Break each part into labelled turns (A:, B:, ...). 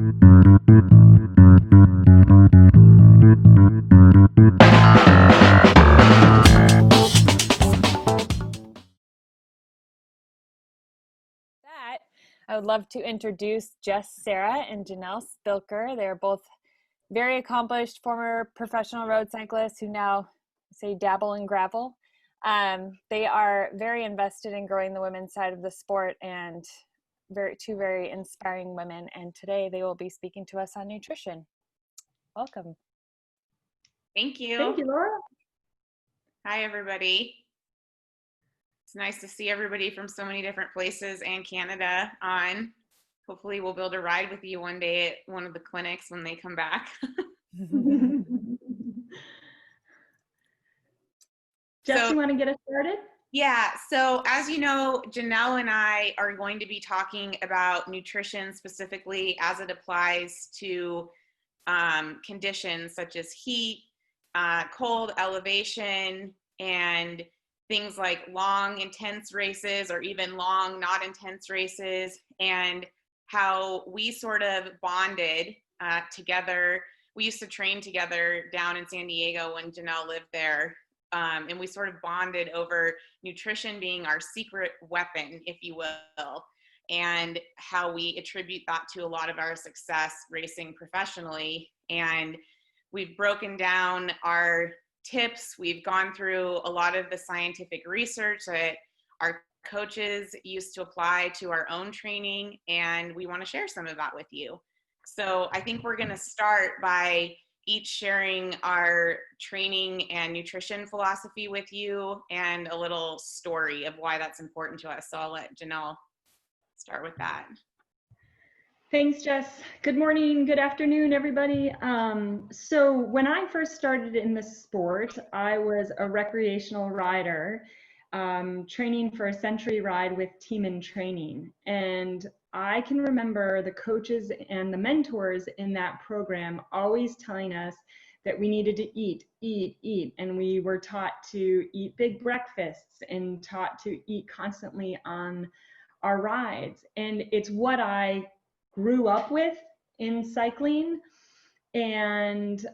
A: I would love to introduce Jess, Cerra, and Janel Spilker. They're both very accomplished former professional road cyclists who now dabble in gravel. They are very invested in growing the women's side of the sport and two very inspiring women. And today they will be speaking to us on nutrition. Welcome.
B: Thank you.
C: Thank you, Laura.
B: Hi, everybody. It's nice to see everybody from so many different places and Canada on. Hopefully we'll be able to ride with you one day at one of the clinics when they come back.
C: Jess, you want to get us started?
B: Yeah, so as you know, Janelle and I are going to be talking about nutrition specifically as it applies to conditions such as heat, cold, elevation, and things like long, intense races or even long, not intense races, and how we sort of bonded together. We used to train together down in San Diego when Janelle lived there, and we sort of bonded over nutrition being our secret weapon, if you will, and how we attribute that to a lot of our success racing professionally. And we've broken down our tips. We've gone through a lot of the scientific research that our coaches used to apply to our own training, and we want to share some of that with you. So I think we're going to start by each sharing our training and nutrition philosophy with you and a little story of why that's important to us. So I'll let Janelle start with that.
C: Thanks, Jess. Good morning, good afternoon, everybody. So when I first started in the sport, I was a recreational rider, training for a century ride with Team in Training. And I can remember the coaches and the mentors in that program always telling us that we needed to eat. And we were taught to eat big breakfasts and taught to eat constantly on our rides. And it's what I grew up with in cycling, and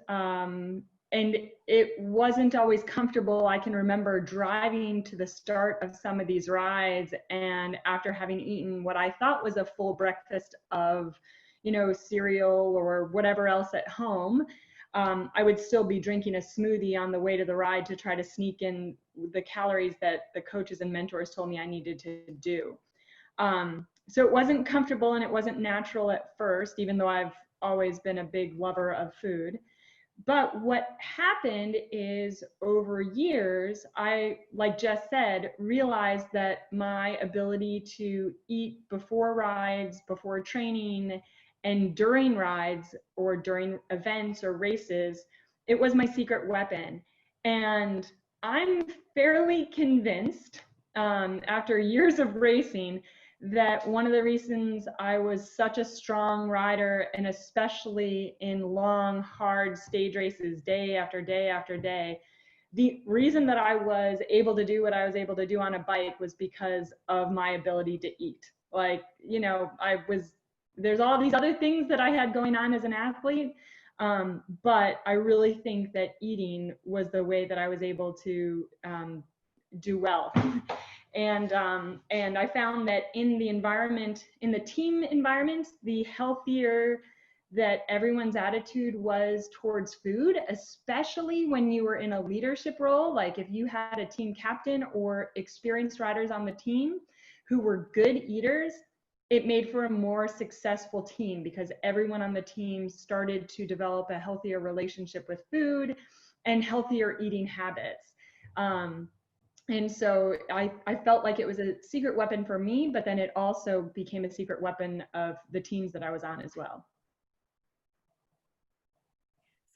C: it wasn't always comfortable. I can remember driving to the start of some of these rides, and after having eaten what I thought was a full breakfast of, cereal or whatever else at home, I would still be drinking a smoothie on the way to the ride to try to sneak in the calories that the coaches and mentors told me I needed to do. So it wasn't comfortable and it wasn't natural at first, even though I've always been a big lover of food. But what happened is over years, I, like Jess said, realized that my ability to eat before rides, before training, and during rides or during events or races, it was my secret weapon. And I'm fairly convinced, after years of racing, that one of the reasons I was such a strong rider, and especially in long, hard stage races, day after day after day, the reason that I was able to do what I was able to do on a bike was because of my ability to eat. There's all these other things that I had going on as an athlete, but I really think that eating was the way that I was able to do well. And I found that in the environment, in the team environment, the healthier that everyone's attitude was towards food, especially when you were in a leadership role, like if you had a team captain or experienced riders on the team who were good eaters, it made for a more successful team because everyone on the team started to develop a healthier relationship with food and healthier eating habits. And so I felt like it was a secret weapon for me, but then it also became a secret weapon of the teams that I was on as well.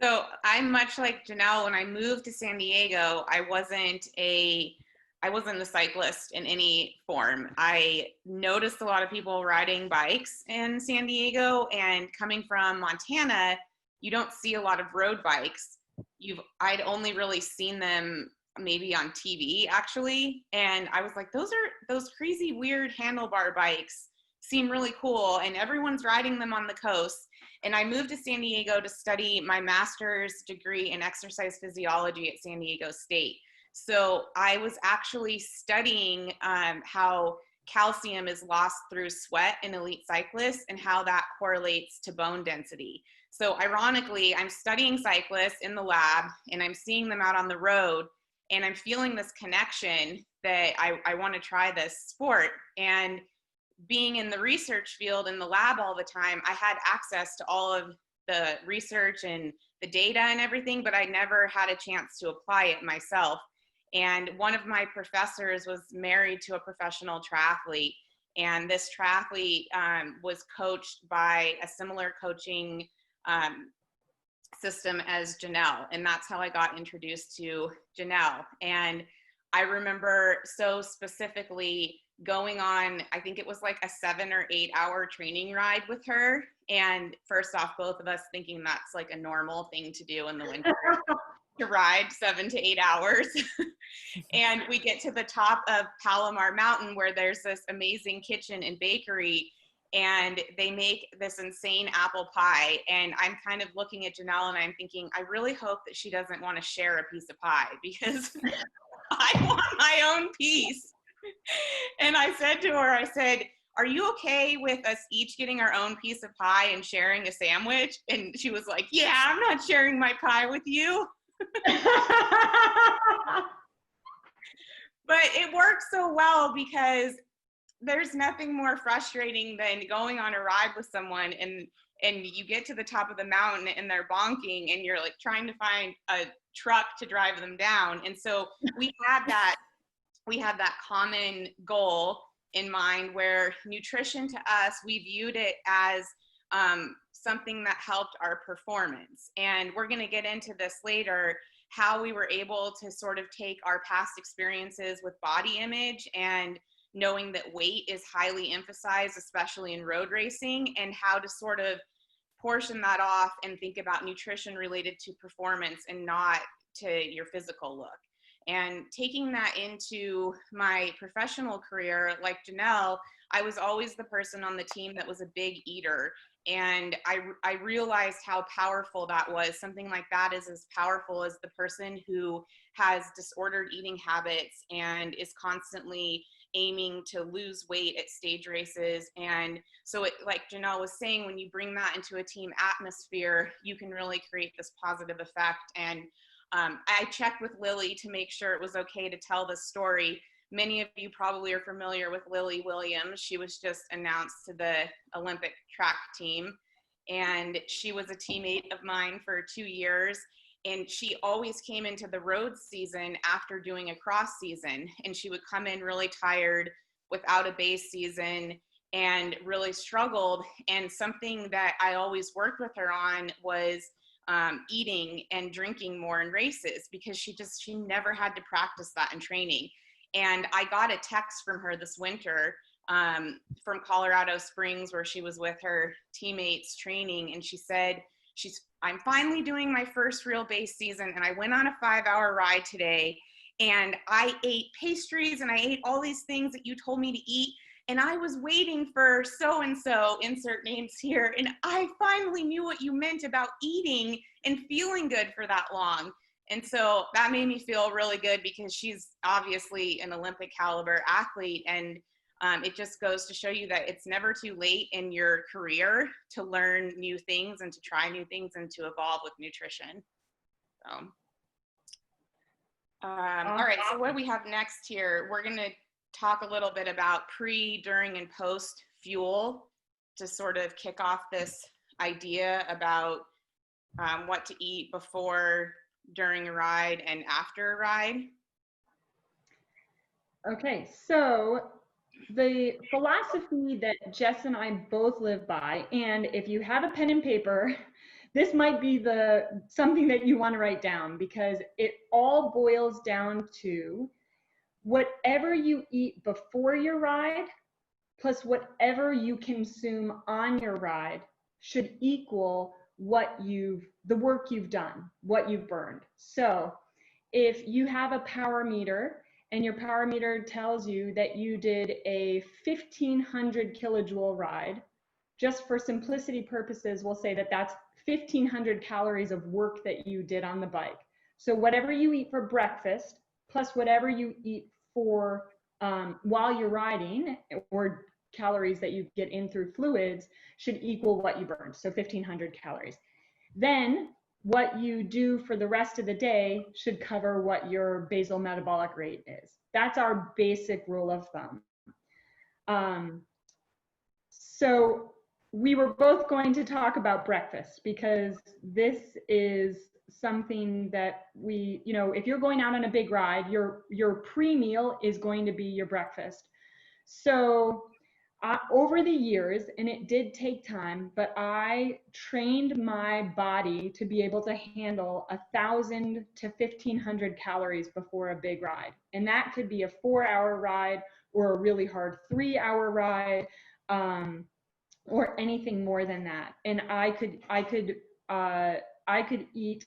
B: So I'm much like Janelle. When I moved to San Diego, I wasn't a cyclist in any form. I noticed a lot of people riding bikes in San Diego, and coming from Montana, you don't see a lot of road bikes. I'd only really seen them maybe on TV actually, and I was like, those crazy weird handlebar bikes seem really cool, and everyone's riding them on the coast. And I moved to San Diego to study my master's degree in exercise physiology at San Diego State. So I was actually studying how calcium is lost through sweat in elite cyclists and how that correlates to bone density. So ironically, I'm studying cyclists in the lab and I'm seeing them out on the road, and I'm feeling this connection that I want to try this sport. And being in the research field in the lab all the time, I had access to all of the research and the data and everything, but I never had a chance to apply it myself. And one of my professors was married to a professional triathlete, and this triathlete was coached by a similar coaching system as Janel, and that's how I got introduced to Janel. And I remember so specifically going on, I think it was like a 7 or 8 hour training ride with her. And first off, both of us thinking that's like a normal thing to do in the winter to ride 7 to 8 hours. And we get to the top of Palomar Mountain where there's this amazing kitchen and bakery, and they make this insane apple pie. And I'm kind of looking at Janel and I'm thinking, I really hope that she doesn't want to share a piece of pie because I want my own piece. And I said to her, I said, are you okay with us each getting our own piece of pie and sharing a sandwich? And she was like, yeah, I'm not sharing my pie with you. But it works so well because there's nothing more frustrating than going on a ride with someone and you get to the top of the mountain and they're bonking and you're like trying to find a truck to drive them down. And so we had that common goal in mind where nutrition to us, we viewed it as something that helped our performance. And we're going to get into this later, how we were able to sort of take our past experiences with body image and knowing that weight is highly emphasized, especially in road racing, and how to sort of portion that off and think about nutrition related to performance and not to your physical look. And taking that into my professional career, like Janel, I was always the person on the team that was a big eater. And I realized how powerful that was. Something like that is as powerful as the person who has disordered eating habits and is constantly aiming to lose weight at stage races. And so it, like Janel was saying, when you bring that into a team atmosphere, you can really create this positive effect. And I checked with Lily to make sure it was okay to tell this story. Many of you probably are familiar with Lily Williams. She was just announced to the Olympic track team, and she was a teammate of mine for 2 years. And she always came into the road season after doing a cross season, and she would come in really tired without a base season and really struggled. And something that I always worked with her on was eating and drinking more in races, because she never had to practice that in training. And I got a text from her this winter from Colorado Springs, where she was with her teammates training. And she said, I'm finally doing my first real base season, and I went on a 5-hour ride today, and I ate pastries and I ate all these things that you told me to eat. And I was waiting for so-and-so, insert names here, and I finally knew what you meant about eating and feeling good for that long. And so that made me feel really good, because she's obviously an Olympic caliber athlete. And it just goes to show you that it's never too late in your career to learn new things and to try new things and to evolve with nutrition. So, all right, so what do we have next here? We're going to talk a little bit about pre, during, and post fuel to sort of kick off this idea about what to eat before, during a ride, and after a ride.
C: Okay, so the philosophy that Jess and I both live by, and if you have a pen and paper, this might be something that you want to write down, because it all boils down to whatever you eat before your ride plus whatever you consume on your ride should equal the work you've done, what you've burned. So if you have a power meter and your power meter tells you that you did a 1500 kilojoule ride, just for simplicity purposes, we'll say that that's 1,500 calories of work that you did on the bike. So whatever you eat for breakfast, plus whatever you eat for while you're riding, or calories that you get in through fluids, should equal what you burned, so 1,500 calories. Then what you do for the rest of the day should cover what your basal metabolic rate is. That's our basic rule of thumb. So we were both going to talk about breakfast, because this is something that we, you know, if you're going out on a big ride, your pre-meal is going to be your breakfast. So over the years, and it did take time, but I trained my body to be able to handle 1,000 to 1,500 calories before a big ride. And that could be a 4-hour ride or a really hard 3-hour ride, or anything more than that. And I could eat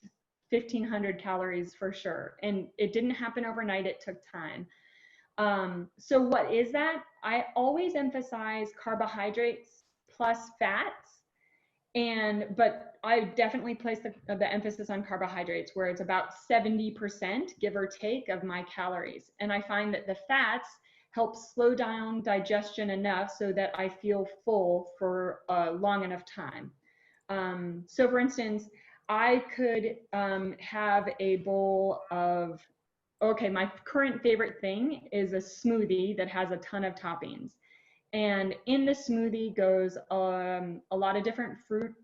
C: 1,500 calories for sure. And it didn't happen overnight, it took time. So what is that? I always emphasize carbohydrates plus fats, but I definitely place the emphasis on carbohydrates, where it's about 70%, give or take, of my calories. And I find that the fats help slow down digestion enough so that I feel full for a long enough time. So for instance, I could have a bowl of, okay, my current favorite thing is a smoothie that has a ton of toppings. And in the smoothie goes a lot of different fruit,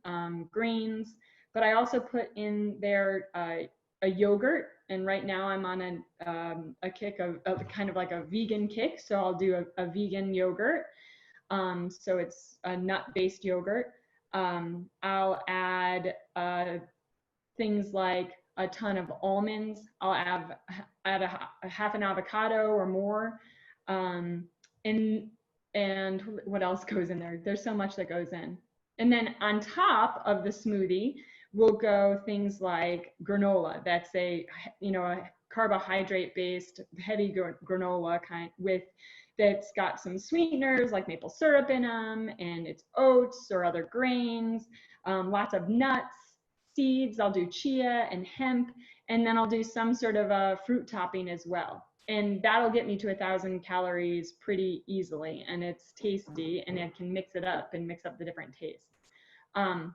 C: greens, but I also put in there a yogurt. And right now I'm on a kick of kind of like a vegan kick. So I'll do a vegan yogurt. So it's a nut-based yogurt. I'll add things like a ton of almonds. I'll add a half an avocado or more. And what else goes in there? There's so much that goes in. And then on top of the smoothie will go things like granola. That's a carbohydrate-based heavy granola kind that's got some sweeteners like maple syrup in them, and it's oats or other grains, lots of nuts, seeds. I'll do chia and hemp, and then I'll do some sort of a fruit topping as well. And that'll get me to 1,000 calories pretty easily, and it's tasty, and I can mix it up and mix up the different tastes.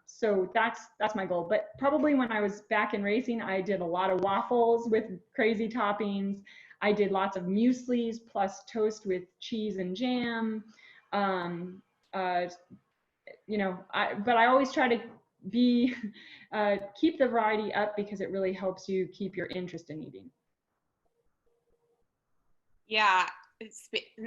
C: So that's my goal. But probably when I was back in racing, I did a lot of waffles with crazy toppings. I did lots of mueslis plus toast with cheese and jam. But I always try to keep the variety up, because it really helps you keep your interest in eating.
B: Yeah,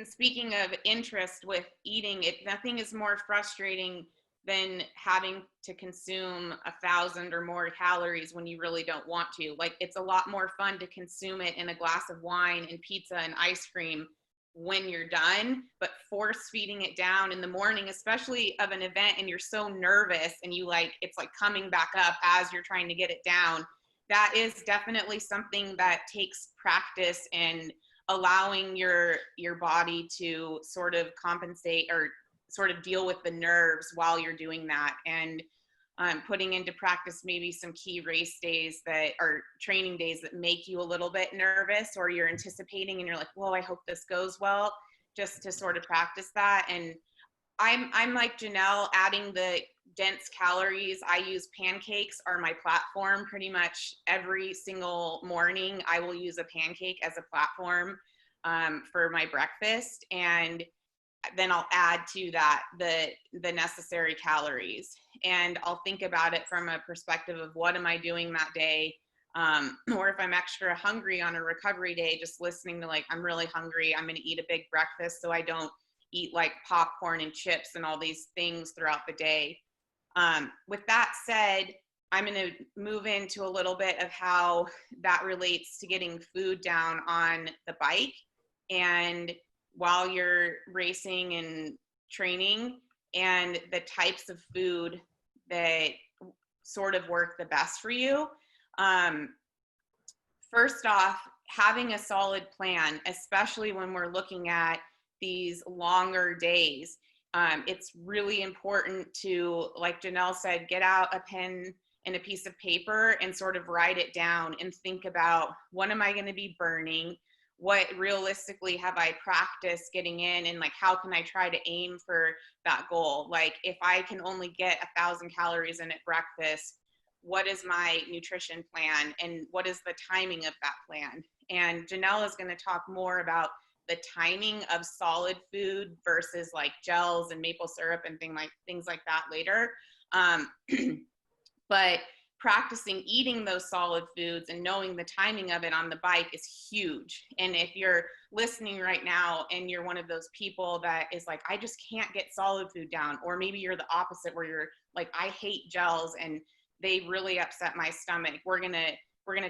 B: speaking of interest with eating, nothing is more frustrating than having to consume 1,000 or more calories when you really don't want to. Like, it's a lot more fun to consume it in a glass of wine and pizza and ice cream when you're done, but force feeding it down in the morning, especially of an event, and you're so nervous and it's like coming back up as you're trying to get it down. That is definitely something that takes practice and allowing your body to sort of compensate or sort of deal with the nerves while you're doing that, and putting into practice maybe some key race days that are training days that make you a little bit nervous, or you're anticipating and you're like, whoa, I hope this goes well, just to sort of practice that. And I'm like Janel, adding the dense calories. I use pancakes are my platform pretty much every single morning. I will use a pancake as a platform for my breakfast, and then I'll add to that the necessary calories. And I'll think about it from a perspective of what am I doing that day, or if I'm extra hungry on a recovery day, just listening to like, I'm really hungry, I'm going to eat a big breakfast so I don't eat like popcorn and chips and all these things throughout the day. With that said, I'm going to move into a little bit of how that relates to getting food down on the bike and while you're racing and training, and the types of food that sort of work the best for you. First off, having a solid plan, especially when we're looking at these longer days, It's really important to, like Janelle said, get out a pen and a piece of paper and sort of write it down and think about, what am I going to be burning? What realistically have I practiced getting in, and like, how can I try to aim for that goal? Like, if I can only get 1,000 calories in at breakfast, what is my nutrition plan and what is the timing of that plan? And Janelle is going to talk more about the timing of solid food versus like gels and maple syrup and things like that later. But practicing eating those solid foods and knowing the timing of it on the bike is huge. And if you're listening right now and you're one of those people that is like, I just can't get solid food down, or maybe you're the opposite where you're like, I hate gels and they really upset my stomach, we're gonna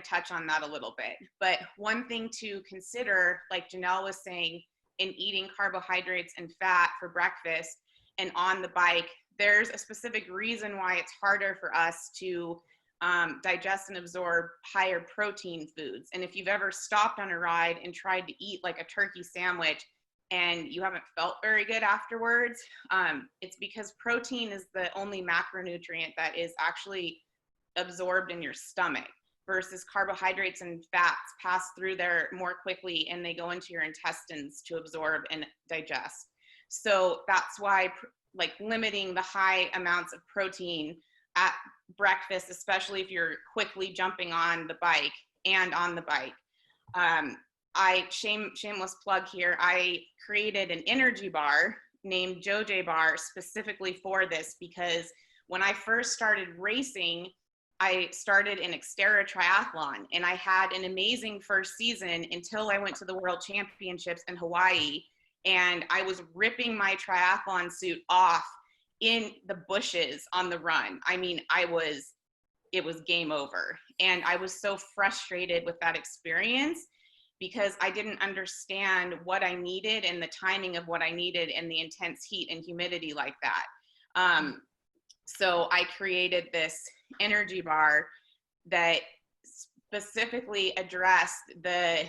B: touch on that a little bit. But one thing to consider, like Janelle was saying, in eating carbohydrates and fat for breakfast and on the bike, there's a specific reason why it's harder for us to digest and absorb higher protein foods. And if you've ever stopped on a ride and tried to eat like a turkey sandwich and you haven't felt very good afterwards, it's because protein is the only macronutrient that is actually absorbed in your stomach, versus carbohydrates and fats pass through there more quickly and they go into your intestines to absorb and digest. So that's why like limiting the high amounts of protein at breakfast, especially if you're quickly jumping on the bike and on the bike. Shameless plug here, I created an energy bar named JoJ Bar specifically for this, because when I first started racing, I started an Xterra triathlon, and I had an amazing first season until I went to the World Championships in Hawaii, and I was ripping my triathlon suit off in the bushes on the run. I mean, it was game over. And I was so frustrated with that experience because I didn't understand what I needed and the timing of what I needed in the intense heat and humidity like that. So I created this energy bar that specifically addressed the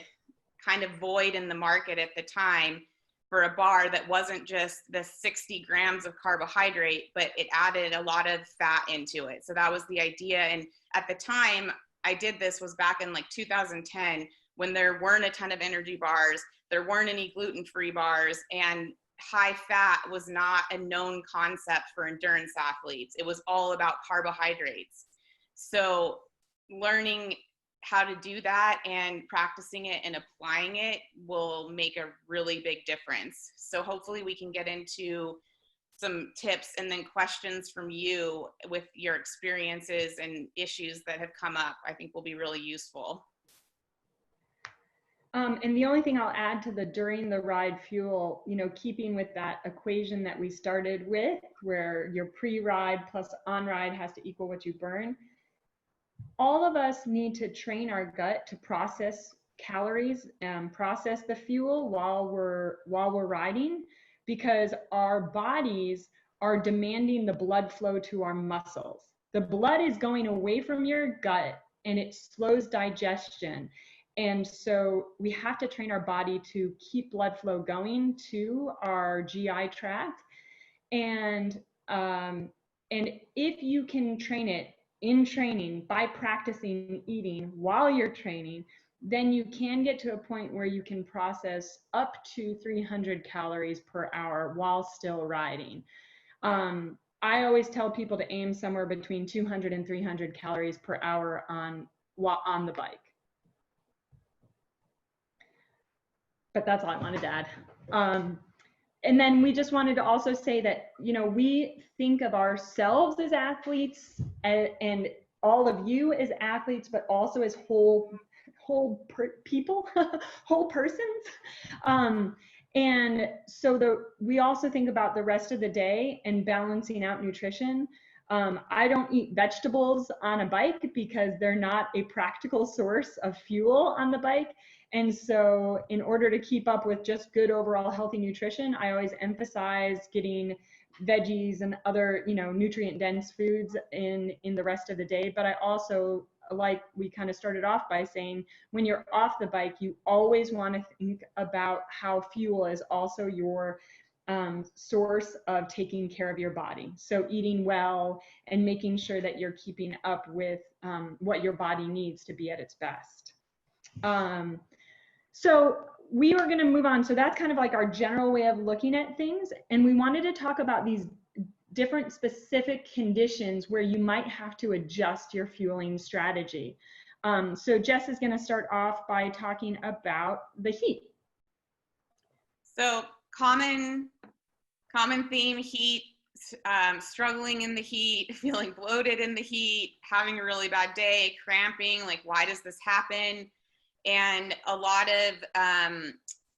B: kind of void in the market at the time for a bar that wasn't just the 60 grams of carbohydrate, but it added a lot of fat into it. So that was the idea. And at the time I did this was back in like 2010, when there weren't a ton of energy bars, there weren't any gluten-free bars, and high fat was not a known concept for endurance athletes. It was all about carbohydrates. So learning how to do that and practicing it and applying it will make a really big difference. So hopefully we can get into some tips and then questions from you with your experiences and issues that have come up. I think will be really useful.
C: And the only thing I'll add to the during the ride fuel, you know, keeping with that equation that we started with, where your pre-ride plus on-ride has to equal what you burn. All of us need to train our gut to process calories and process the fuel while we're riding, because our bodies are demanding the blood flow to our muscles. The blood is going away from your gut and it slows digestion. And so we have to train our body to keep blood flow going to our GI tract. And if you can train it in training by practicing eating while you're training, then you can get to a point where you can process up to 300 calories per hour while still riding. I always tell people to aim somewhere between 200 and 300 calories per hour on the bike. But that's all I wanted to add. And then we just wanted to also say that, you know, we think of ourselves as athletes and all of you as athletes, but also as whole people, whole persons. And so we also think about the rest of the day and balancing out nutrition. I don't eat vegetables on a bike because they're not a practical source of fuel on the bike. And so in order to keep up with just good overall healthy nutrition, I always emphasize getting veggies and other, you know, nutrient dense foods in the rest of the day. But I also, like we kind of started off by saying, when you're off the bike, you always want to think about how fuel is also your source of taking care of your body. So eating well and making sure that you're keeping up with what your body needs to be at its best. So we are going to move on. So that's kind of like our general way of looking at things. And we wanted to talk about these different specific conditions where you might have to adjust your fueling strategy. So Jess is going to start off by talking about the heat.
B: So common theme: heat, struggling in the heat, feeling bloated in the heat, having a really bad day, cramping, like why does this happen? And a lot of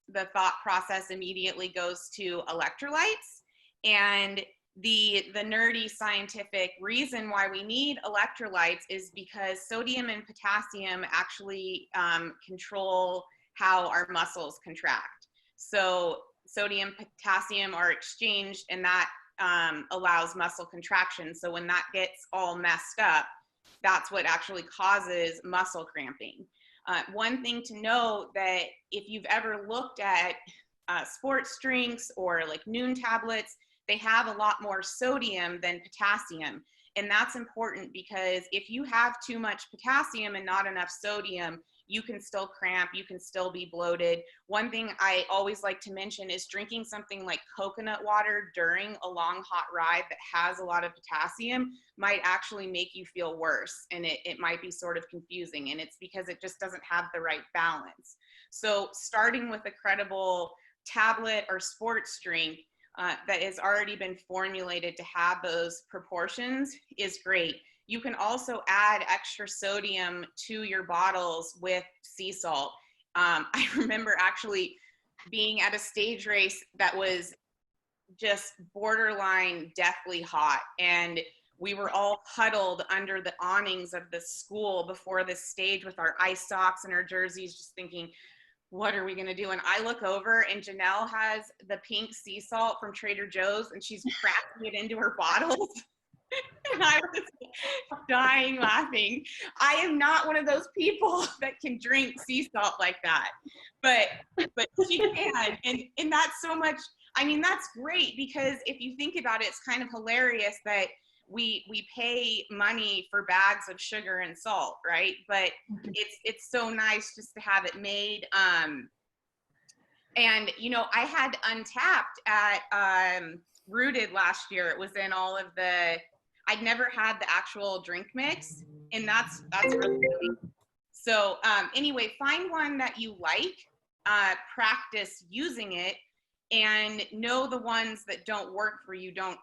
B: the thought process immediately goes to electrolytes. And the nerdy scientific reason why we need electrolytes is because sodium and potassium actually control how our muscles contract. So sodium, potassium are exchanged, and that allows muscle contraction. So when that gets all messed up, that's what actually causes muscle cramping. One thing to know, that if you've ever looked at sports drinks or like Noon tablets, they have a lot more sodium than potassium. And that's important because if you have too much potassium and not enough sodium, you can still cramp, you can still be bloated. One thing I always like to mention is drinking something like coconut water during a long hot ride that has a lot of potassium might actually make you feel worse, and it might be sort of confusing, and it's because it just doesn't have the right balance. So starting with a credible tablet or sports drink that has already been formulated to have those proportions is great. You can also add extra sodium to your bottles with sea salt. I remember actually being at a stage race that was just borderline deathly hot, and we were all huddled under the awnings of the school before the stage with our ice socks and our jerseys, just thinking, what are we going to do? And I look over, and Janel has the pink sea salt from Trader Joe's, and she's cracking it into her bottles. And I was dying laughing. I am not one of those people that can drink sea salt like that, but she can, and that's so much. I mean, that's great, because if you think about it, it's kind of hilarious that we pay money for bags of sugar and salt, right? But it's so nice just to have it made. And you know, I had Untapped at Rooted last year. It was in all of the. I'd never had the actual drink mix, and that's really good. So anyway, find one that you like, practice using it, and know the ones that don't work for you. Don't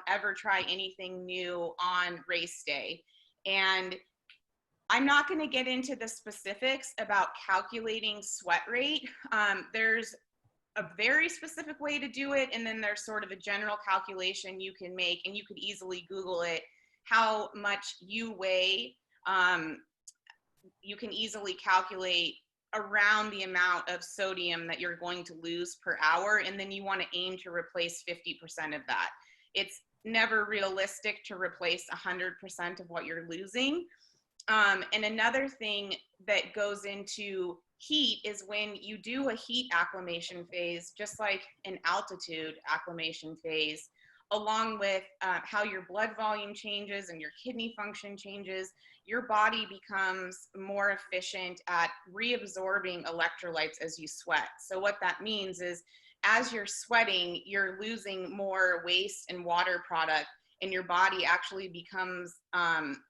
B: ever try anything new on race day. And I'm not going to get into the specifics about calculating sweat rate. There's a very specific way to do it, and then there's sort of a general calculation you can make, and you could easily Google it, how much you weigh. You can easily calculate around the amount of sodium that you're going to lose per hour, and then you want to aim to replace 50% of that. It's never realistic to replace 100% of what you're losing. And another thing that goes into heat is when you do a heat acclimation phase, just like an altitude acclimation phase, along with how your blood volume changes and your kidney function changes, your body becomes more efficient at reabsorbing electrolytes as you sweat. So what that means is, as you're sweating, you're losing more waste and water product, and your body actually becomes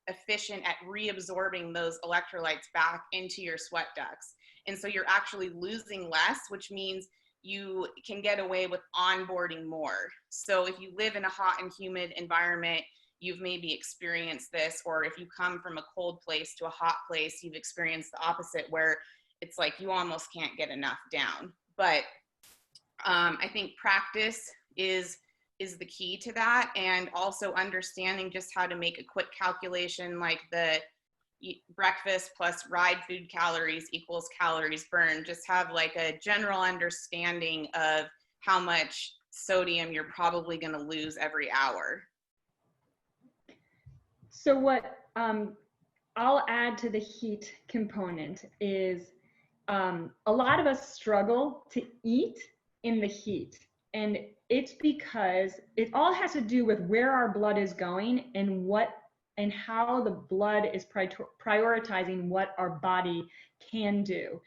B: efficient at reabsorbing those electrolytes back into your sweat ducts. And so you're actually losing less, which means you can get away with onboarding more. So if you live in a hot and humid environment, you've maybe experienced this, or if you come from a cold place to a hot place, you've experienced the opposite, where it's like you almost can't get enough down. But I think practice is the key to that, and also understanding just how to make a quick calculation, like the breakfast plus ride food calories equals calories burned. Just have like a general understanding of how much sodium you're probably going to lose every hour.
C: So what I'll add to the heat component is a lot of us struggle to eat in the heat. And it's because it all has to do with where our blood is going and how the blood is prioritizing what our body can do.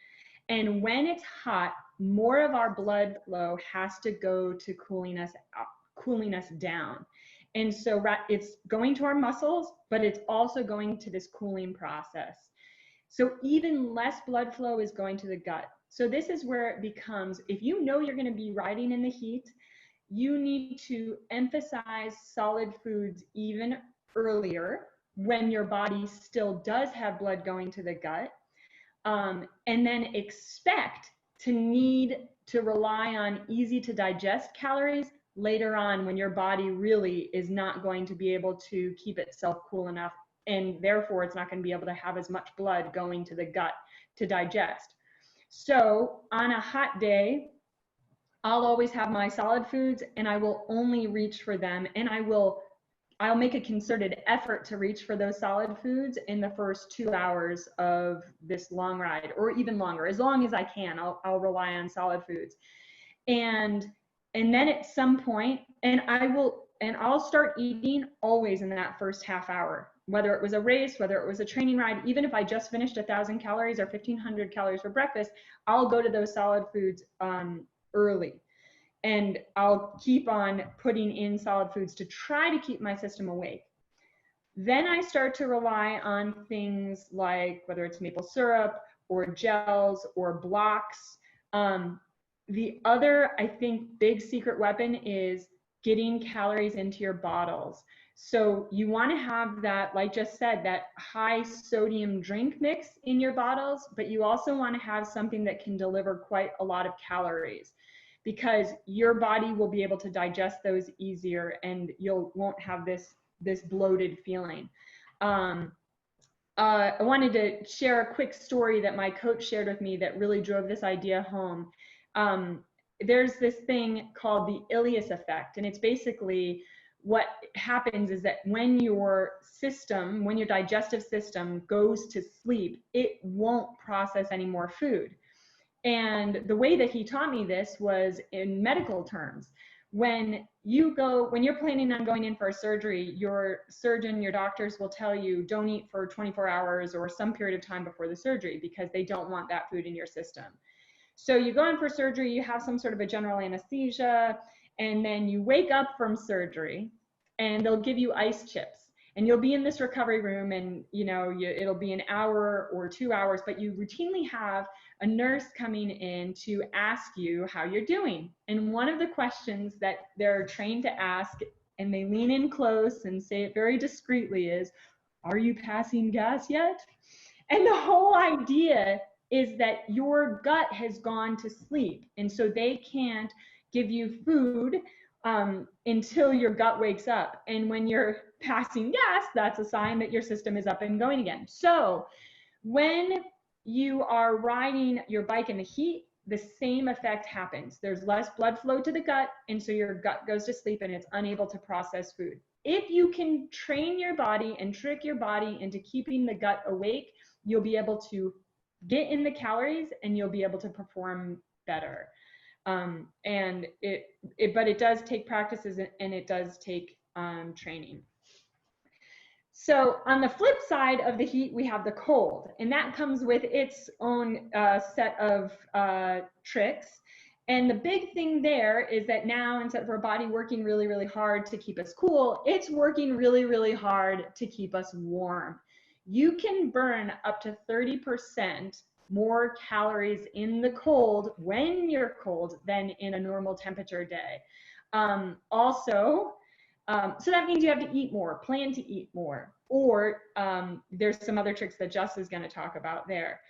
C: And when it's hot, more of our blood flow has to go to cooling us down. And so it's going to our muscles, but it's also going to this cooling process. So even less blood flow is going to the gut. So this is where it becomes, if you know you're going to be riding in the heat, you need to emphasize solid foods even earlier when your body still does have blood going to the gut, and then expect to need to rely on easy to digest calories later on when your body really is not going to be able to keep itself cool enough, and therefore it's not going to be able to have as much blood going to the gut to digest. So on a hot day, I'll always have my solid foods, and I will only reach for them, and I'll make a concerted effort to reach for those solid foods in the first 2 hours of this long ride, or even longer. As long as I can, I'll rely on solid foods. And then at some point, I'll start eating always in that first half hour, whether it was a race, whether it was a training ride. Even if I just finished 1,000 calories or 1,500 calories for breakfast, I'll go to those solid foods early. And I'll keep on putting in solid foods to try to keep my system awake. Then I start to rely on things like whether it's maple syrup or gels or blocks. The other, I think, big secret weapon is getting calories into your bottles. So you want to have that, like Jess said, that high sodium drink mix in your bottles, but you also want to have something that can deliver quite a lot of calories, because your body will be able to digest those easier and won't have this bloated feeling. I wanted to share a quick story that my coach shared with me that really drove this idea home. There's this thing called the Ileus Effect, and it's basically what happens is that when your digestive system goes to sleep, it won't process any more food. And the way that he taught me this was in medical terms. When you're planning on going in for a surgery, your surgeon, your doctors will tell you don't eat for 24 hours or some period of time before the surgery, because they don't want that food in your system. So you go in for surgery, you have some sort of a general anesthesia, and then you wake up from surgery and they'll give you ice chips. And you'll be in this recovery room, and it'll be an hour or 2 hours, but you routinely have a nurse coming in to ask you how you're doing. And one of the questions that they're trained to ask, and they lean in close and say it very discreetly, is, "Are you passing gas yet?" And the whole idea is that your gut has gone to sleep, and so they can't give you food until your gut wakes up. And when you're passing gas, that's a sign that your system is up and going again. So when you are riding your bike in the heat, the same effect happens. There's less blood flow to the gut, and so your gut goes to sleep and it's unable to process food. If you can train your body and trick your body into keeping the gut awake, you'll be able to get in the calories and you'll be able to perform better. But it does take practices, and it does take training. So on the flip side of the heat, we have the cold, and that comes with its own set of tricks. And the big thing there is that now, instead of our body working really, really hard to keep us cool, it's working really, really hard to keep us warm. You can burn up to 30% more calories in the cold when you're cold than in a normal temperature day. So that means you have to eat more, plan to eat more, or there's some other tricks that Jess is going to talk about there.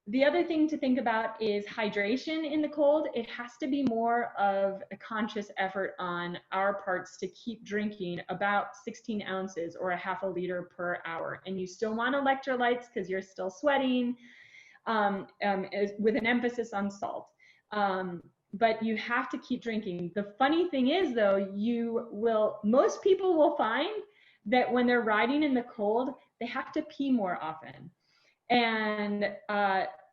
C: The other thing to think about is hydration in the cold. It has to be more of a conscious effort on our parts to keep drinking about 16 ounces or a half a liter per hour. And you still want electrolytes because you're still sweating, with an emphasis on salt. But you have to keep drinking. The funny thing is, though, most people will find that when they're riding in the cold, they have to pee more often. And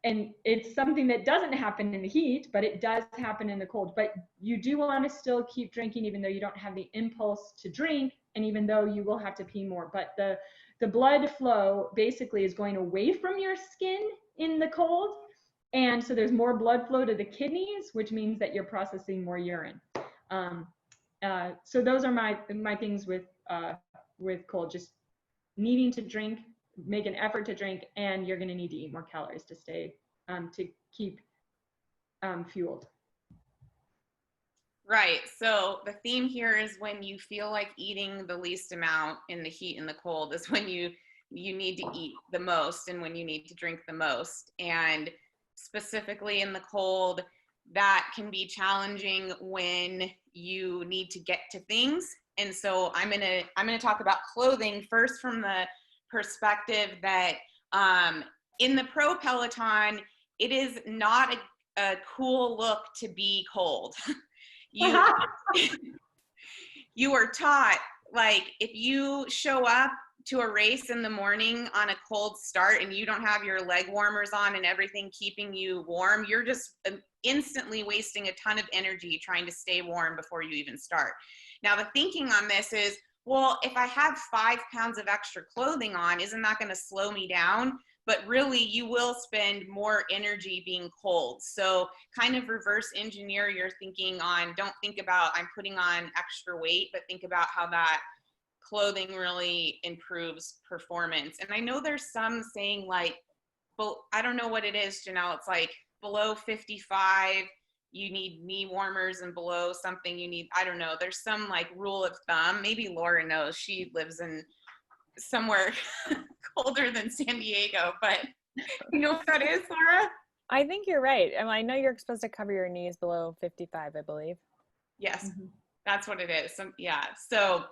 C: and it's something that doesn't happen in the heat, but it does happen in the cold. But you do want to still keep drinking, even though you don't have the impulse to drink, and even though you will have to pee more. But the blood flow basically is going away from your skin in the cold, and so there's more blood flow to the kidneys, which means that you're processing more urine. So those are my things with cold. Just needing to drink, make an effort to drink, and you're going to need to eat more calories to stay to keep fueled.
B: Right. So the theme here is when you feel like eating the least amount in the heat and the cold is when you need to eat the most and when you need to drink the most. And specifically in the cold, that can be challenging when you need to get to things. And so I'm gonna talk about clothing first from the perspective that in the pro Peloton, it is not a cool look to be cold. You are taught, like, if you show up to a race in the morning on a cold start and you don't have your leg warmers on and everything keeping you warm, you're just instantly wasting a ton of energy trying to stay warm before you even start. Now, the thinking on this is, well, if I have 5 pounds of extra clothing on, isn't that going to slow me down? But really, you will spend more energy being cold. So kind of reverse engineer your thinking on, don't think about I'm putting on extra weight, but think about how that clothing really improves performance. And I know there's some saying like, well, I don't know what it is, Janelle. It's like below 55, you need knee warmers, and below something you need, I don't know. There's some like rule of thumb. Maybe Laura knows. She lives in somewhere colder than San Diego, but you know what that is, Laura?
A: I think you're right. I know you're supposed to cover your knees below 55, I believe.
B: Yes, that's what it is. Yeah. So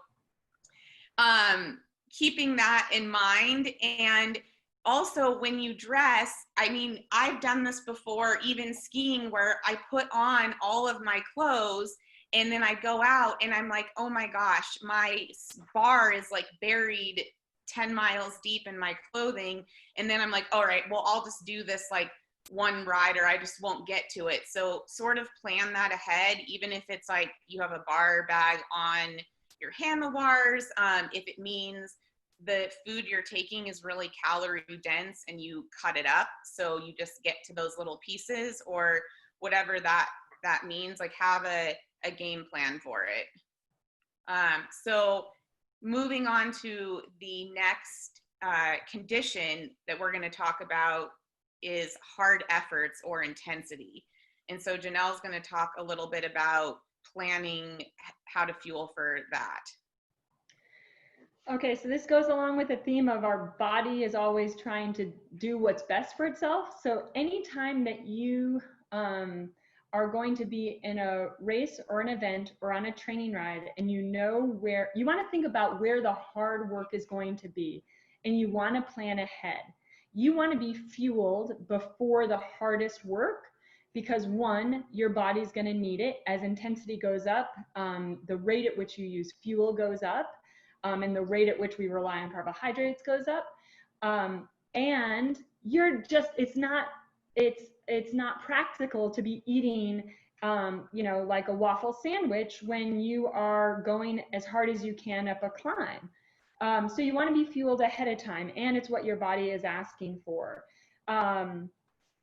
B: keeping that in mind, and also when you dress, I mean, I've done this before, even skiing, where I put on all of my clothes and then I go out and I'm like, oh my gosh, my bar is like buried 10 miles deep in my clothing. And then I'm like, all right, well, I'll just do this like one ride, or I just won't get to it. So sort of plan that ahead, even if it's like you have a bar bag on your handlebars, if it means the food you're taking is really calorie dense and you cut it up so you just get to those little pieces, or whatever that means, like have a game plan for it. So moving on to the next condition that we're going to talk about is hard efforts or intensity. And so Janelle's going to talk a little bit about planning how to fuel for that.
C: Okay, so this goes along with the theme of our body is always trying to do what's best for itself. So anytime that you are going to be in a race or an event or on a training ride, and you know where, you want to think about where the hard work is going to be, and you want to plan ahead. You want to be fueled before the hardest work, because one, your body's going to need it. As intensity goes up, the rate at which you use fuel goes up. And the rate at which we rely on carbohydrates goes up. And you're just, it's not practical to be eating, like a waffle sandwich when you are going as hard as you can up a climb. So you want to be fueled ahead of time, and it's what your body is asking for.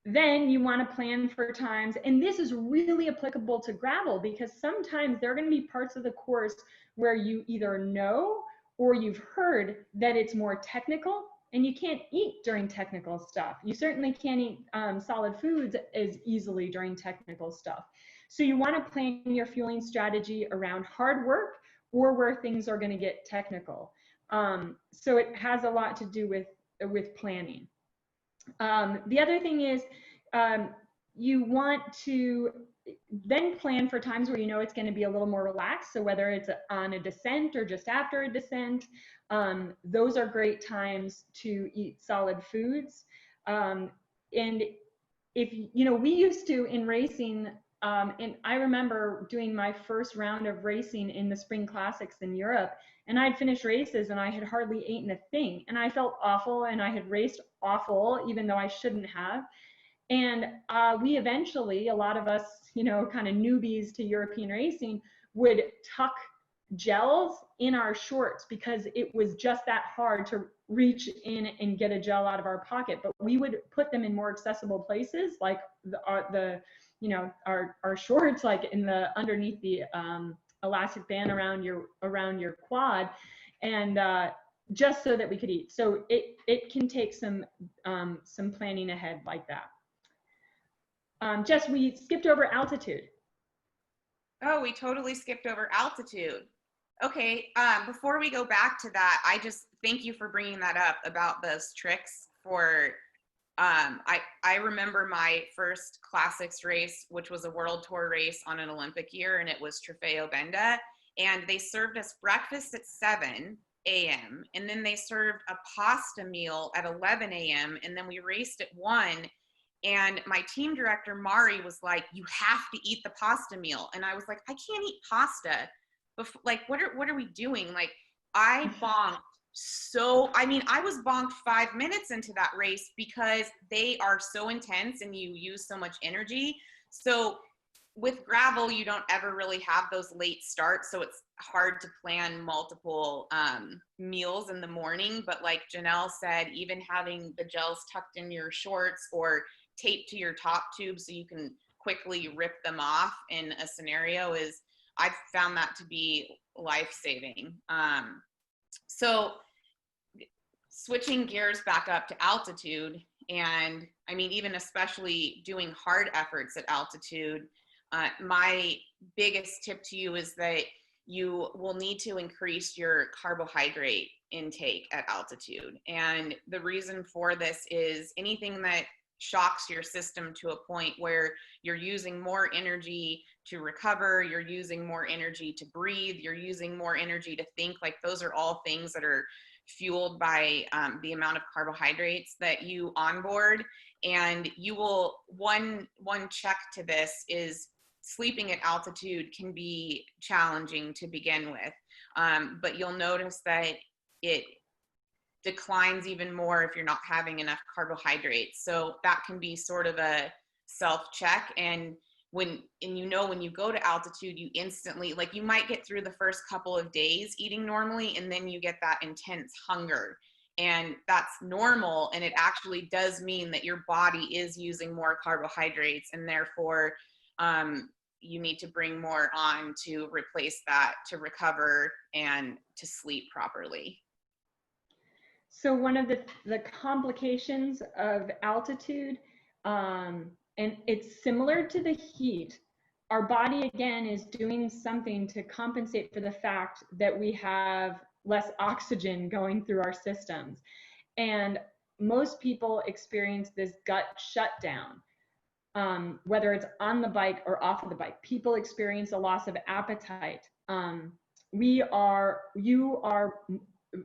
C: Then you want to plan for times, and this is really applicable to gravel, because sometimes there are going to be parts of the course where you either know or you've heard that it's more technical, and you can't eat during technical stuff. You certainly can't eat solid foods as easily during technical stuff. So you want to plan your fueling strategy around hard work or where things are going to get technical. So it has a lot to do with planning. The other thing is you want to then plan for times where you know it's going to be a little more relaxed. So whether it's on a descent or just after a descent, those are great times to eat solid foods. And if, we used to in racing, and I remember doing my first round of racing in the spring classics in Europe, and I'd finished races and I had hardly eaten a thing, and I felt awful, and I had raced awful, even though I shouldn't have. And we eventually, a lot of us, you know, kind of newbies to European racing, would tuck gels in our shorts because it was just that hard to reach in and get a gel out of our pocket. But we would put them in more accessible places, like you know, our shorts, like in the underneath the elastic band around your quad, and just so that we could eat. So it can take some planning ahead like that. Jess, we skipped over altitude.
B: Oh, we totally skipped over altitude. Okay, before we go back to that, I just thank you for bringing that up about those tricks for, I remember my first classics race, which was a world tour race on an Olympic year, and it was Trofeo Benda, and they served us breakfast at 7 a.m., and then they served a pasta meal at 11 a.m., and then we raced at 1, and my team director, Mari, was like, you have to eat the pasta meal. And I was like, I can't eat pasta. Like, what are we doing? Like, I bonked I was bonked 5 minutes into that race because they are so intense and you use so much energy. So with gravel, you don't ever really have those late starts. So it's hard to plan multiple meals in the morning. But like Janelle said, even having the gels tucked in your shorts or taped to your top tube so you can quickly rip them off in a scenario I've found that to be life-saving. So switching gears back up to altitude, and I mean, even especially doing hard efforts at altitude, my biggest tip to you is that you will need to increase your carbohydrate intake at altitude. And the reason for this is anything that shocks your system to a point where you're using more energy to recover, you're using more energy to breathe, you're using more energy to think, like those are all things that are fueled by the amount of carbohydrates that you onboard. And you will, one check to this is sleeping at altitude can be challenging to begin with, but you'll notice that it declines even more if you're not having enough carbohydrates. So that can be sort of a self-check. And when you go to altitude, you instantly, like you might get through the first couple of days eating normally, and then you get that intense hunger. And that's normal. And it actually does mean that your body is using more carbohydrates, and therefore you need to bring more on to replace that, to recover and to sleep properly.
C: So one of the complications of altitude, and it's similar to the heat, our body again is doing something to compensate for the fact that we have less oxygen going through our systems. And most people experience this gut shutdown, whether it's on the bike or off of the bike. People experience a loss of appetite. You are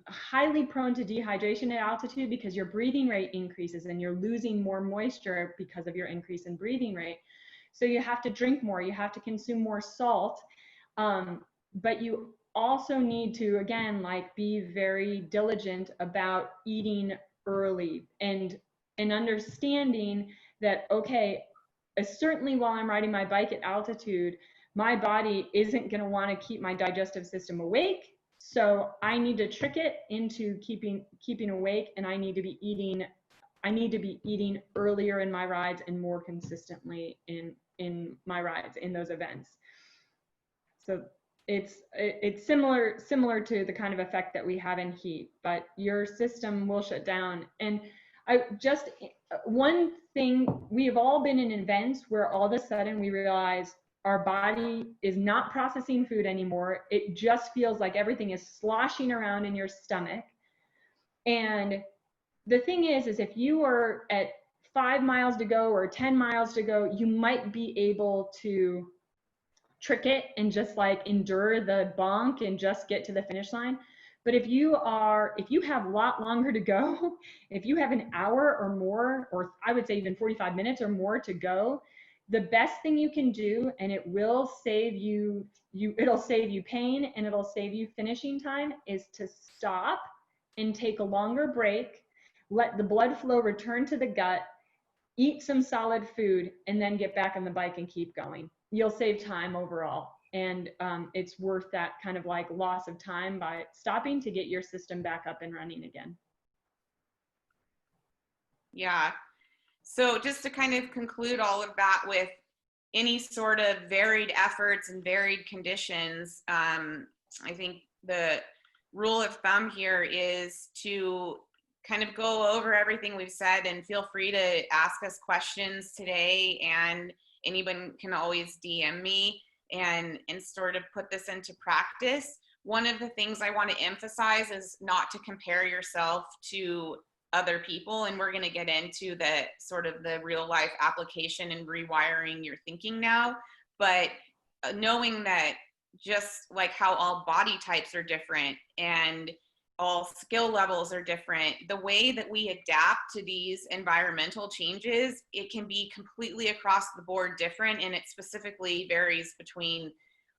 C: highly prone to dehydration at altitude because your breathing rate increases and you're losing more moisture because of your increase in breathing rate. So you have to drink more, you have to consume more salt, but you also need to, again, like be very diligent about eating early and understanding that, okay, certainly while I'm riding my bike at altitude, my body isn't going to want to keep my digestive system awake. So I need to trick it into keeping awake, and I need to be eating earlier in my rides and more consistently in my rides in those events. So it's similar to the kind of effect that we have in heat, but your system will shut down. And one thing, we have all been in events where all of a sudden we realize our body is not processing food anymore. It just feels like everything is sloshing around in your stomach. And the thing is if you are at 5 miles to go or 10 miles to go, you might be able to trick it and just like endure the bonk and just get to the finish line. But if you have a lot longer to go, if you have an hour or more, or I would say even 45 minutes or more to go, the best thing you can do, and it will save it'll save you pain and it'll save you finishing time, is to stop and take a longer break, let the blood flow return to the gut, eat some solid food, and then get back on the bike and keep going. You'll save time overall. And it's worth that kind of like loss of time by stopping to get your system back up and running again.
B: Yeah. So just to kind of conclude all of that, with any sort of varied efforts and varied conditions, I think the rule of thumb here is to kind of go over everything we've said, and feel free to ask us questions today, and anyone can always DM me and sort of put this into practice. One of the things I want to emphasize is not to compare yourself to other people, and we're going to get into the sort of the real life application and rewiring your thinking now. But knowing that just like how all body types are different and all skill levels are different, the way that we adapt to these environmental changes, it can be completely across the board different, and it specifically varies between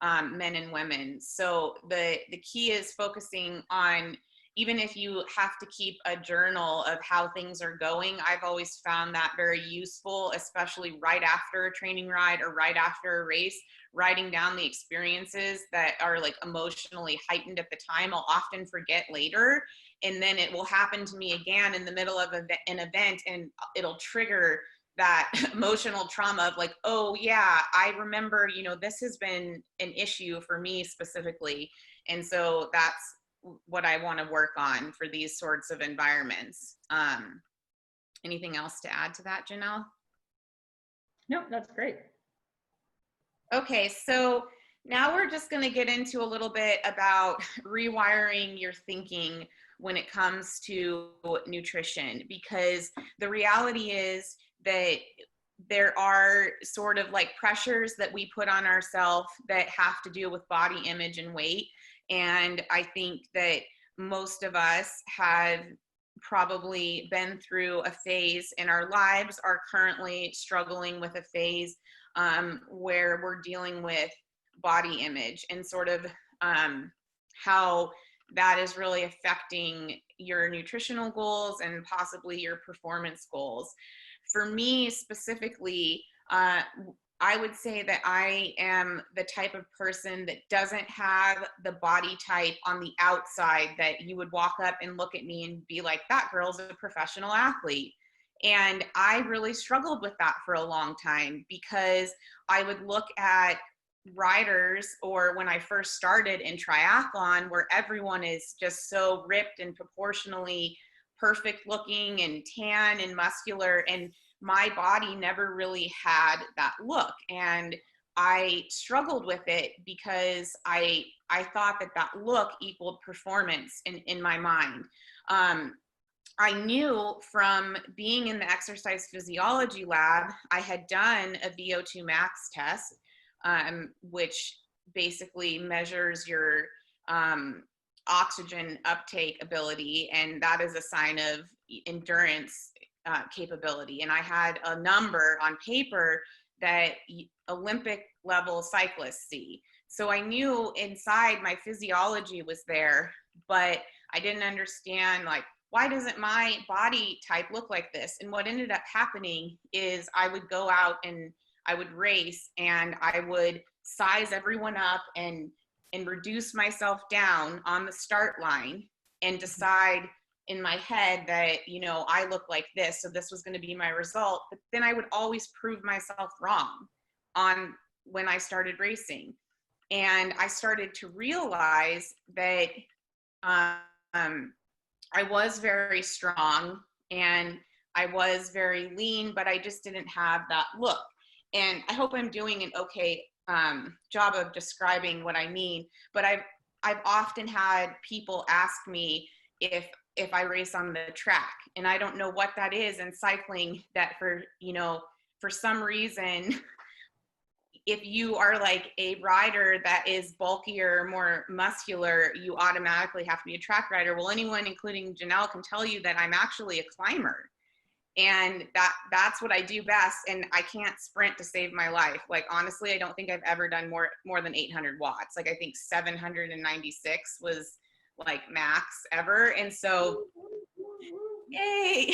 B: men and women. So the key is focusing on, even if you have to keep a journal of how things are going, I've always found that very useful, especially right after a training ride or right after a race, writing down the experiences that are like emotionally heightened at the time. I'll often forget later, and then it will happen to me again in the middle of an event, and it'll trigger that emotional trauma of like, oh yeah, I remember, you know, this has been an issue for me specifically. And so that's what I want to work on for these sorts of environments. Anything else to add to that, Janelle?
C: No, that's great.
B: Okay, so now we're just going to get into a little bit about rewiring your thinking when it comes to nutrition, because the reality is that there are sort of like pressures that we put on ourselves that have to do with body image and weight. And I think that most of us have probably been through a phase in our lives, are currently struggling with a phase where we're dealing with body image, and sort of how that is really affecting your nutritional goals and possibly your performance goals. For me specifically, I would say that I am the type of person that doesn't have the body type on the outside that you would walk up and look at me and be like, that girl's a professional athlete. And I really struggled with that for a long time, because I would look at riders, or when I first started in triathlon, where everyone is just so ripped and proportionally perfect looking and tan and muscular, and my body never really had that look. And I struggled with it because I thought that that look equaled performance in my mind. I knew from being in the exercise physiology lab, I had done a VO2 max test, which basically measures your oxygen uptake ability, and that is a sign of endurance capability. And I had a number on paper that Olympic level cyclists see. So I knew inside my physiology was there, but I didn't understand, like, why doesn't my body type look like this? And what ended up happening is I would go out and I would race, and I would size everyone up and reduce myself down on the start line, and decide in my head that, you know, I look like this, so this was going to be my result. But then I would always prove myself wrong on when I started racing. And I started to realize that I was very strong and I was very lean, but I just didn't have that look. And I hope I'm doing an okay job of describing what I mean, but I've often had people ask me if I race on the track, and I don't know what that is in cycling, that for some reason, if you are like a rider that is bulkier, more muscular, you automatically have to be a track rider. Well, anyone, including Janelle, can tell you that I'm actually a climber. And that's what I do best. And I can't sprint to save my life. Like, honestly, I don't think I've ever done more than 800 watts. Like, I think 796 was like max ever. And so, yay.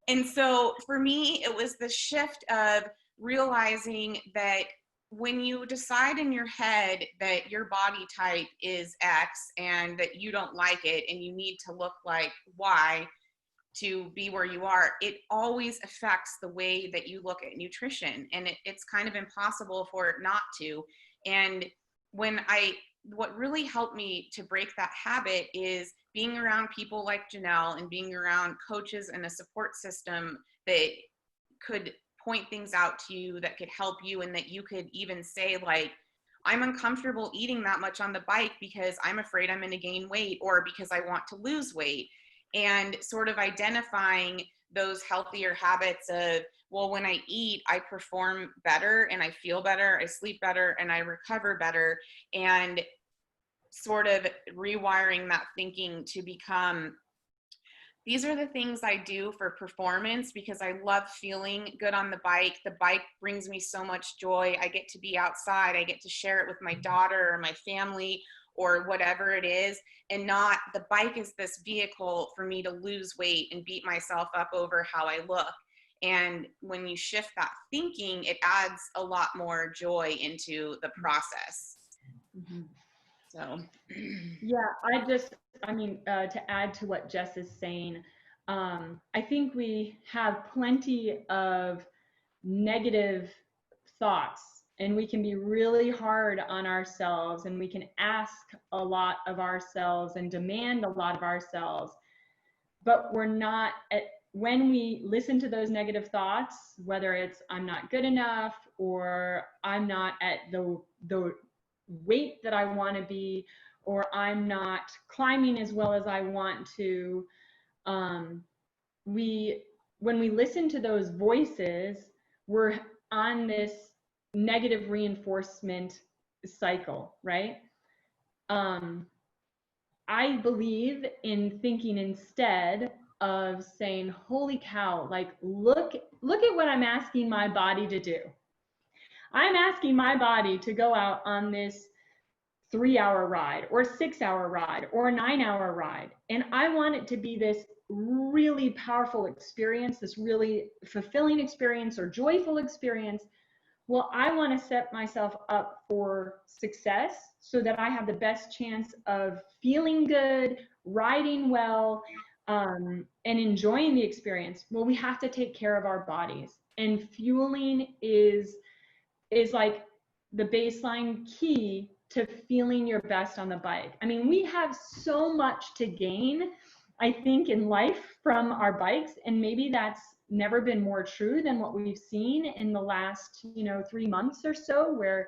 B: And so for me, it was the shift of realizing that when you decide in your head that your body type is X and that you don't like it and you need to look like Y to be where you are, it always affects the way that you look at nutrition. And it's kind of impossible for it not to. And what really helped me to break that habit is being around people like Janel and being around coaches and a support system that could point things out to you, that could help you, and that you could even say, like, I'm uncomfortable eating that much on the bike because I'm afraid I'm going to gain weight or because I want to lose weight. And sort of identifying those healthier habits of, well, when I eat, I perform better and I feel better, I sleep better, and I recover better. And sort of rewiring that thinking to become, these are the things I do for performance because I love feeling good on the bike. The bike brings me so much joy. I get to be outside. I get to share it with my daughter or my family or whatever it is, and not the bike is this vehicle for me to lose weight and beat myself up over how I look. And when you shift that thinking, it adds a lot more joy into the process.
C: Mm-hmm.
B: So,
C: yeah, to add to what Jess is saying, I think we have plenty of negative thoughts, and we can be really hard on ourselves, and we can ask a lot of ourselves and demand a lot of ourselves, but we're not when we listen to those negative thoughts, whether it's I'm not good enough or I'm not at the weight that I want to be, or I'm not climbing as well as I want to, when we listen to those voices, we're on this negative reinforcement cycle, right? I believe in thinking instead of saying, holy cow, like look at what I'm asking my body to do. I'm asking my body to go out on this 3-hour ride or 6-hour ride or a 9-hour ride. And I want it to be this really powerful experience, this really fulfilling experience or joyful experience. Well, I want to set myself up for success so that I have the best chance of feeling good, riding well, and enjoying the experience. Well, we have to take care of our bodies, and fueling is like the baseline key to feeling your best on the bike. I mean, we have so much to gain, I think, in life from our bikes, and maybe that's never been more true than what we've seen in the last 3 months or so, where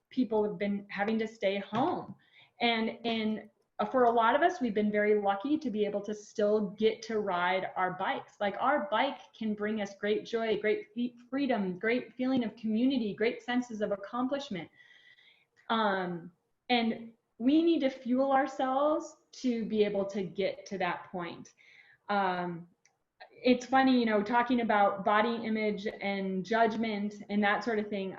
C: people have been having to stay home. And for a lot of us, we've been very lucky to be able to still get to ride our bikes. Like, our bike can bring us great joy, great freedom, great feeling of community, great senses of accomplishment. And we need to fuel ourselves to be able to get to that point. It's funny, talking about body image and judgment and that sort of thing.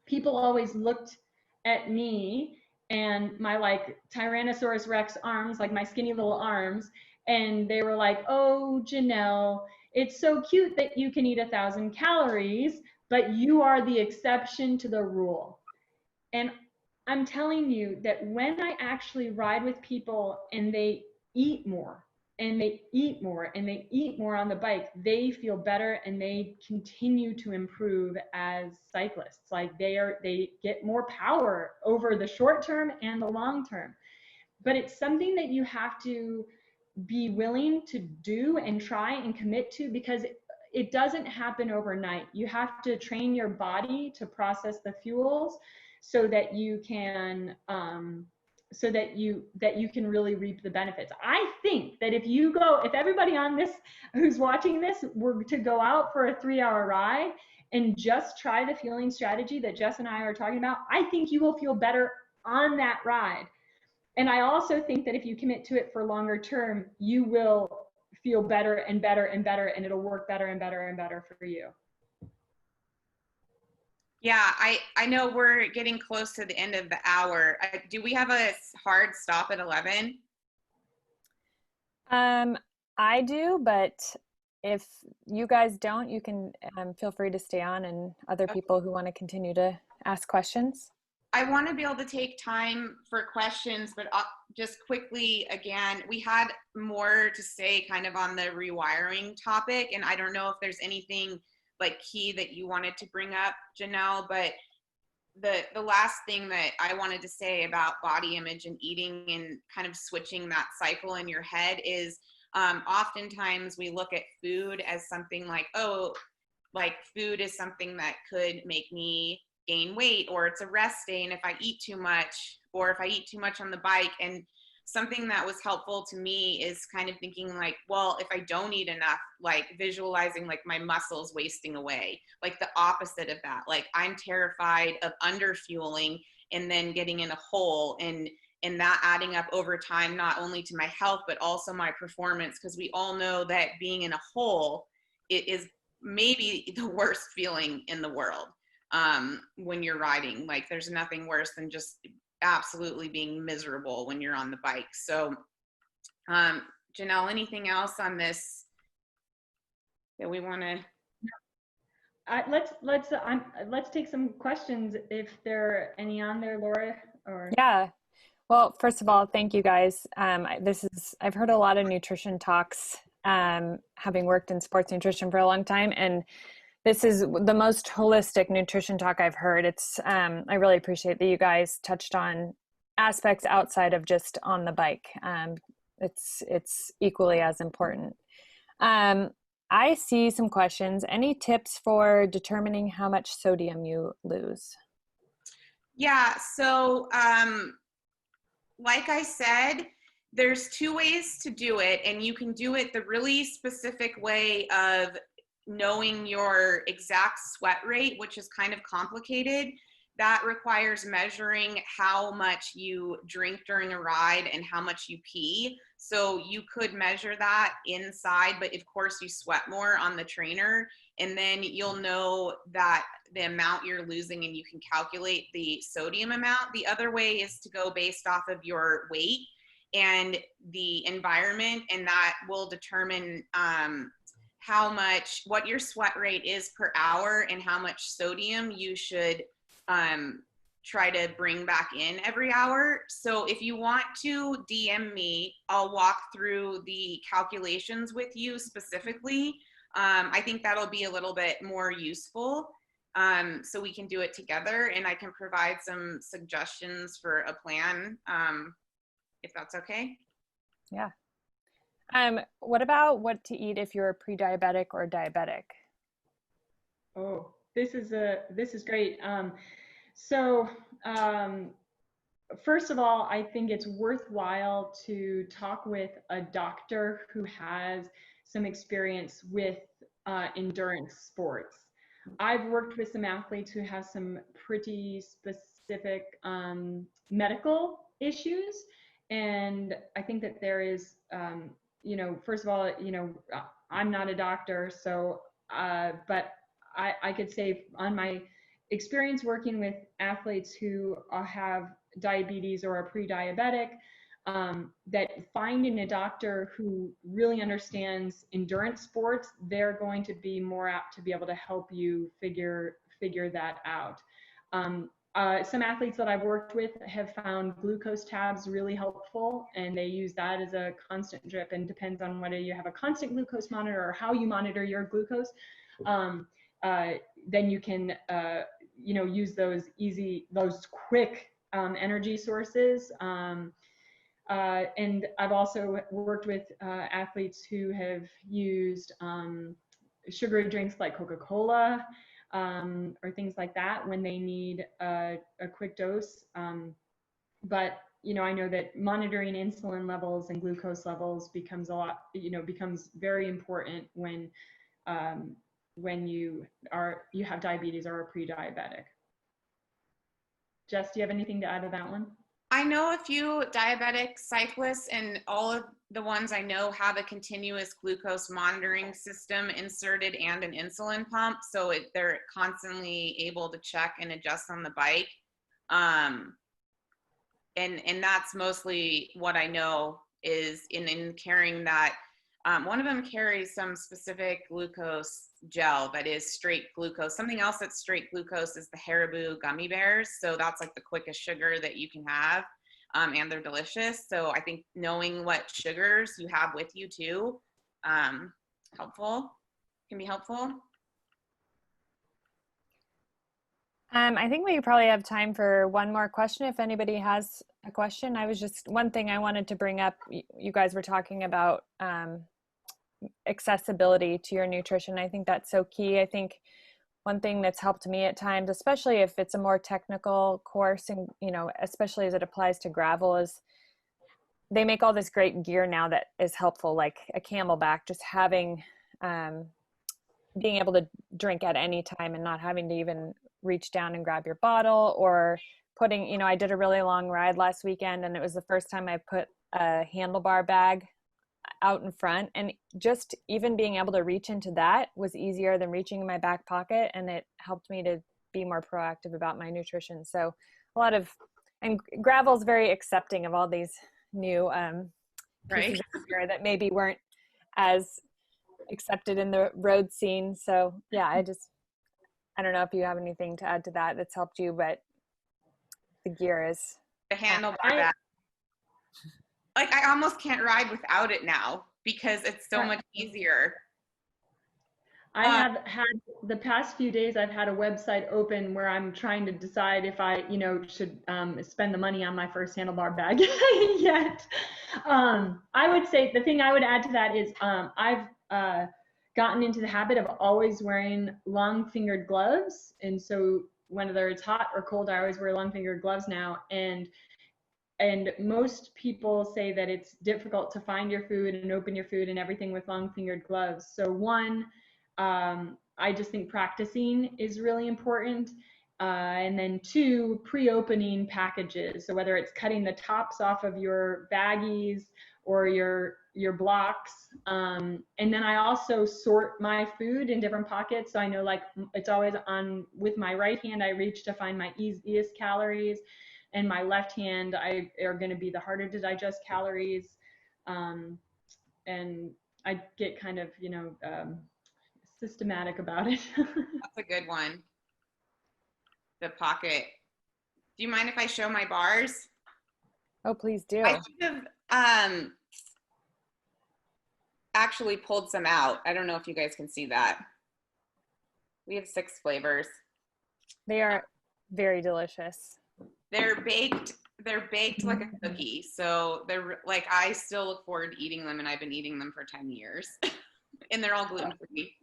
C: People always looked at me and my like Tyrannosaurus Rex arms, like my skinny little arms, and they were like, oh, Janel, it's so cute that you can eat 1,000 calories, but you are the exception to the rule. And I'm telling you that when I actually ride with people and they eat more and they eat more and they eat more on the bike, they feel better and they continue to improve as cyclists. Like, they get more power over the short term and the long term. But it's something that you have to be willing to do and try and commit to, because it doesn't happen overnight. You have to train your body to process the fuels so that you can really reap the benefits. I think that if everybody on this who's watching this were to go out for a 3-hour ride and just try the fueling strategy that Jess and I are talking about, I think you will feel better on that ride. And I also think that if you commit to it for longer term, you will feel better and better and better, and it'll work better and better and better for you.
B: Yeah, I know we're getting close to the end of the hour. Do we have a hard stop at 11?
A: I do, but if you guys don't, you can feel free to stay on, and other people who want to continue to ask questions.
B: I want to be able to take time for questions, but just quickly, again, we had more to say kind of on the rewiring topic, and I don't know if there's anything like key that you wanted to bring up, Janelle, but the last thing that I wanted to say about body image and eating and kind of switching that cycle in your head is oftentimes we look at food as something like, oh, like food is something that could make me gain weight, or it's a rest day, and if I eat too much, or if I eat too much on the bike. And something that was helpful to me is kind of thinking like, well, if I don't eat enough, like visualizing like my muscles wasting away, like the opposite of that. Like I'm terrified of under fueling and then getting in a hole, and that adding up over time, not only to my health, but also my performance. Because we all know that being in a hole, it is maybe the worst feeling in the world. When you're riding, like there's nothing worse than just absolutely being miserable when you're on the bike. So Janelle, anything else on this that we want to?
C: Let's take some questions if there are any on there, Laura. Or
A: Yeah. Well, first of all, thank you guys. I've heard a lot of nutrition talks, having worked in sports nutrition for a long time, and this is the most holistic nutrition talk I've heard. I really appreciate that you guys touched on aspects outside of just on the bike. It's equally as important. I see some questions. Any tips for determining how much sodium you lose?
B: Yeah, so like I said, there's two ways to do it, and you can do it the really specific way of knowing your exact sweat rate, which is kind of complicated. That requires measuring how much you drink during a ride and how much you pee. So you could measure that inside, but of course you sweat more on the trainer, and then you'll know that the amount you're losing, and you can calculate the sodium amount. The other way is to go based off of your weight and the environment, and that will determine what your sweat rate is per hour and how much sodium you should try to bring back in every hour. So if you want to DM me, I'll walk through the calculations with you specifically. I think that'll be a little bit more useful, so we can do it together, and I can provide some suggestions for a plan, if that's okay.
A: Yeah. What about what to eat if you're pre-diabetic or diabetic?
C: Oh, this is great. First of all, I think it's worthwhile to talk with a doctor who has some experience with endurance sports. I've worked with some athletes who have some pretty specific medical issues, and I think that there is, first of all, I'm not a doctor, so, but I could say on my experience working with athletes who have diabetes or are pre-diabetic, that finding a doctor who really understands endurance sports, they're going to be more apt to be able to help you figure that out. Some athletes that I've worked with have found glucose tabs really helpful, and they use that as a constant drip, and depends on whether you have a constant glucose monitor or how you monitor your glucose. Then you can use those quick energy sources. And I've also worked with athletes who have used sugary drinks like Coca-Cola, or things like that when they need a quick dose. But I know that monitoring insulin levels and glucose levels becomes very important when you have diabetes or are pre-diabetic. Jess, do you have anything to add to that one?
B: I know a few diabetic cyclists, and all of the ones I know have a continuous glucose monitoring system inserted and an insulin pump, so they're constantly able to check and adjust on the bike. And that's mostly what I know is in carrying that One of them carries some specific glucose gel that is straight glucose. Something else that's straight glucose is the Haribo gummy bears. So that's like the quickest sugar that you can have, and they're delicious. So I think knowing what sugars you have with you too, can be helpful.
A: I think we probably have time for one more question if anybody has a question. One thing I wanted to bring up, you guys were talking about accessibility to your nutrition. I think that's so key. I think one thing that's helped me at times, especially if it's a more technical course and, especially as it applies to gravel, is they make all this great gear now that is helpful, like a Camelback, just having, being able to drink at any time and not having to even reach down and grab your bottle, or putting, I did a really long ride last weekend and it was the first time I put a handlebar bag out in front, and just even being able to reach into that was easier than reaching in my back pocket, and it helped me to be more proactive about my nutrition. So and gravel's very accepting of all these new pieces of gear that maybe weren't as accepted in the road scene. So yeah, I don't know if you have anything to add to that that's helped you, but the gear is
B: the handlebar bag. Like I almost can't ride without it now because it's so much easier.
C: I have had the past few days, I've had a website open where I'm trying to decide if I, should spend the money on my first handlebar bag yet. I would say the thing I would add to that is I've gotten into the habit of always wearing long fingered gloves. And so whether it's hot or cold, I always wear long fingered gloves now. And most people say that it's difficult to find your food and open your food and everything with long fingered gloves. So one, I just think practicing is really important. And then two, pre-opening packages. So whether it's cutting the tops off of your baggies or your blocks. And then I also sort my food in different pockets. So I know like it's always on with my right hand, I reach to find my easiest calories. And my left hand are going to be the harder to digest calories. And I get kind of, systematic about it.
B: That's a good one. The pocket. Do you mind if I show my bars?
A: Oh, please do.
B: I should have actually pulled some out. I don't know if you guys can see that. We have 6 flavors.
A: They are very delicious.
B: They're baked like a cookie. So they're like, I still look forward to eating them, and I've been eating them for 10 years. And they're all gluten-free.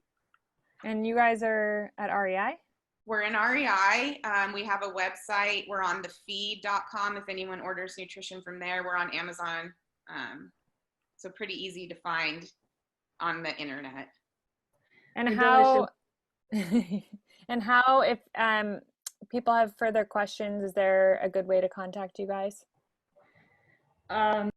A: And you guys are at REI?
B: We're in REI. We have a website. We're on thefeed.com if anyone orders nutrition from there. We're on Amazon. So pretty easy to find on the internet.
A: And how if people have further questions, is there a good way to contact you guys?